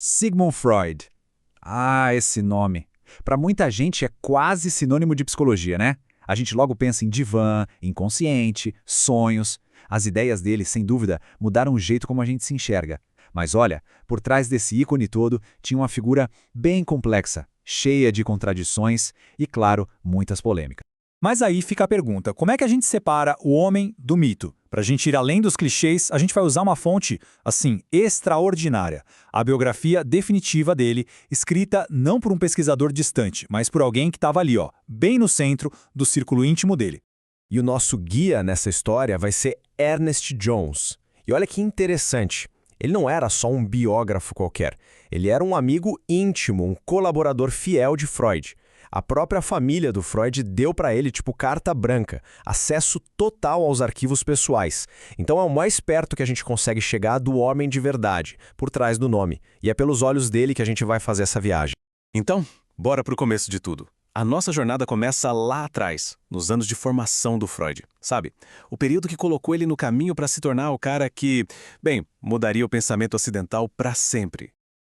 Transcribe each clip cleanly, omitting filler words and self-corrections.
Sigmund Freud. Ah, esse nome. Para muita gente é quase sinônimo de psicologia, né? A gente logo pensa em divã, inconsciente, sonhos. As ideias dele, sem dúvida, mudaram o jeito como a gente se enxerga. Mas olha, por trás desse ícone todo tinha uma figura bem complexa, cheia de contradições e, claro, muitas polêmicas. Mas aí fica a pergunta, como é que a gente separa o homem do mito? Para a gente ir além dos clichês, a gente vai usar uma fonte, assim, extraordinária. A biografia definitiva dele, escrita não por um pesquisador distante, mas por alguém que estava ali, ó, bem no centro do círculo íntimo dele. E o nosso guia nessa história vai ser Ernest Jones. E olha que interessante, ele não era só um biógrafo qualquer, ele era um amigo íntimo, um colaborador fiel de Freud. A própria família do Freud deu para ele, tipo, carta branca, acesso total aos arquivos pessoais. Então é o mais perto que a gente consegue chegar do homem de verdade, por trás do nome. E é pelos olhos dele que a gente vai fazer essa viagem. Então, bora pro começo de tudo. A nossa jornada começa lá atrás, nos anos de formação do Freud, sabe? O período que colocou ele no caminho para se tornar o cara que, bem, mudaria o pensamento ocidental para sempre.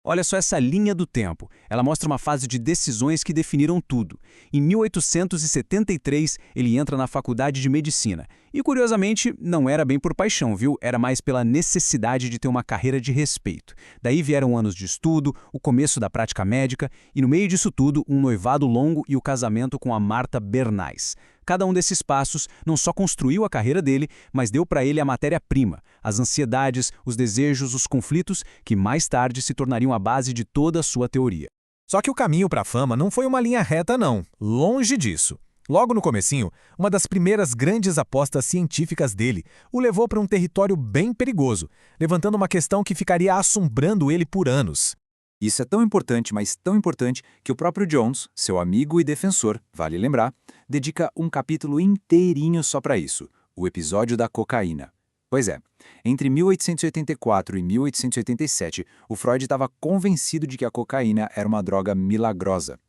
Olha só essa linha do tempo. Ela mostra uma fase de decisões que definiram tudo. Em 1873, ele entra na faculdade de medicina. E, curiosamente, não era bem por paixão, viu? Era mais pela necessidade de ter uma carreira de respeito. Daí vieram anos de estudo, o começo da prática médica e, no meio disso tudo, um noivado longo e o casamento com a Martha Bernays. Cada um desses passos não só construiu a carreira dele, mas deu para ele a matéria-prima, as ansiedades, os desejos, os conflitos, que mais tarde se tornariam a base de toda a sua teoria. Só que o caminho para a fama não foi uma linha reta não, longe disso. Logo no comecinho, uma das primeiras grandes apostas científicas dele o levou para um território bem perigoso, levantando uma questão que ficaria assombrando ele por anos. Isso é tão importante, mas tão importante, que o próprio Jones, seu amigo e defensor, vale lembrar, dedica um capítulo inteirinho só para isso, o episódio da cocaína. Pois é, entre 1884 e 1887, o Freud estava convencido de que a cocaína era uma droga milagrosa.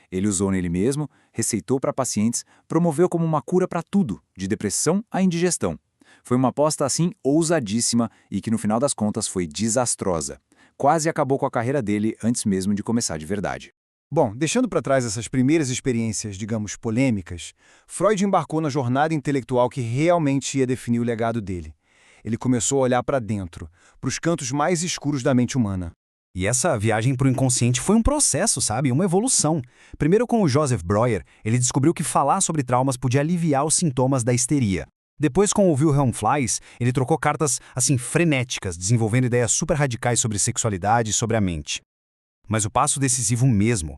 Ele usou nele mesmo, receitou para pacientes, promoveu como uma cura para tudo, de depressão à indigestão. Foi uma aposta assim ousadíssima e que no final das contas foi desastrosa. Quase acabou com a carreira dele antes mesmo de começar de verdade. Bom, deixando para trás essas primeiras experiências, digamos, polêmicas, Freud embarcou na jornada intelectual que realmente ia definir o legado dele. Ele começou a olhar para dentro, para os cantos mais escuros da mente humana. E essa viagem para o inconsciente foi um processo, sabe? Uma evolução. Primeiro, com o Joseph Breuer, ele descobriu que falar sobre traumas podia aliviar os sintomas da histeria. Depois, com o Wilhelm Fliess, ele trocou cartas, assim, frenéticas, desenvolvendo ideias super radicais sobre sexualidade e sobre a mente. Mas o passo decisivo mesmo,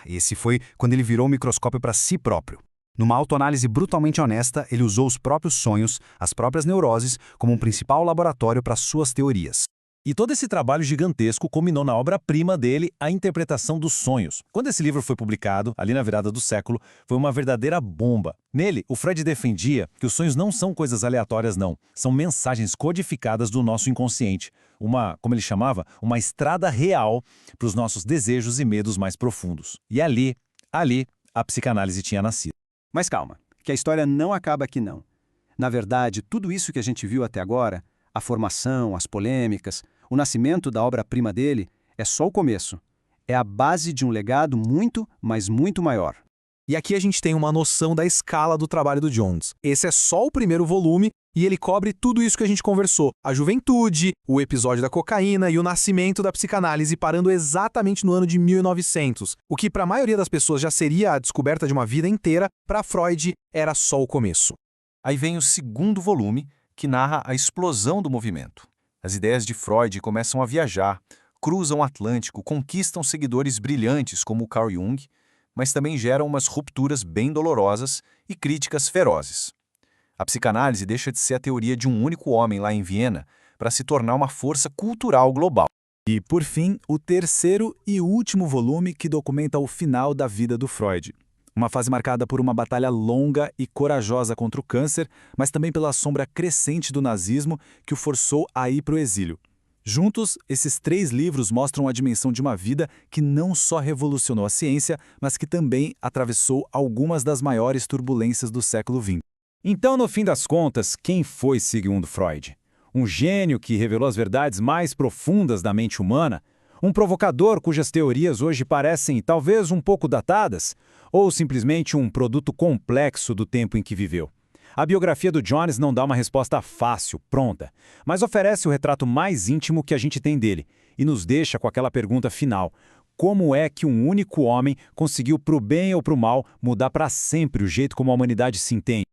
esse foi quando ele virou o microscópio para si próprio. Numa autoanálise brutalmente honesta, ele usou os próprios sonhos, as próprias neuroses, como um principal laboratório para suas teorias. E todo esse trabalho gigantesco culminou na obra-prima dele, A Interpretação dos Sonhos. Quando esse livro foi publicado, ali na virada do século, foi uma verdadeira bomba. Nele, o Freud defendia que os sonhos não são coisas aleatórias, não. São mensagens codificadas do nosso inconsciente. Como ele chamava, uma estrada real para os nossos desejos e medos mais profundos. E ali, a psicanálise tinha nascido. Mas calma, que a história não acaba aqui não. Na verdade, tudo isso que a gente viu até agora, a formação, as polêmicas, o nascimento da obra-prima dele, é só o começo. É a base de um legado muito, mas muito maior. E aqui a gente tem uma noção da escala do trabalho do Jones. Esse é só o primeiro volume e ele cobre tudo isso que a gente conversou. A juventude, o episódio da cocaína e o nascimento da psicanálise, parando exatamente no ano de 1900. O que para a maioria das pessoas já seria a descoberta de uma vida inteira, para Freud era só o começo. Aí vem o segundo volume, que narra a explosão do movimento. As ideias de Freud começam a viajar, cruzam o Atlântico, conquistam seguidores brilhantes como Carl Jung, mas também geram umas rupturas bem dolorosas e críticas ferozes. A psicanálise deixa de ser a teoria de um único homem lá em Viena para se tornar uma força cultural global. E, por fim, o terceiro e último volume que documenta o final da vida do Freud. Uma fase marcada por uma batalha longa e corajosa contra o câncer, mas também pela sombra crescente do nazismo que o forçou a ir para o exílio. Juntos, esses 3 livros mostram a dimensão de uma vida que não só revolucionou a ciência, mas que também atravessou algumas das maiores turbulências do século XX. Então, no fim das contas, quem foi Sigmund Freud? Um gênio que revelou as verdades mais profundas da mente humana? Um provocador cujas teorias hoje parecem talvez um pouco datadas? Ou simplesmente um produto complexo do tempo em que viveu? A biografia do Jones não dá uma resposta fácil, pronta, mas oferece o retrato mais íntimo que a gente tem dele e nos deixa com aquela pergunta final: como é que um único homem conseguiu, pro bem ou pro mal, mudar para sempre o jeito como a humanidade se entende?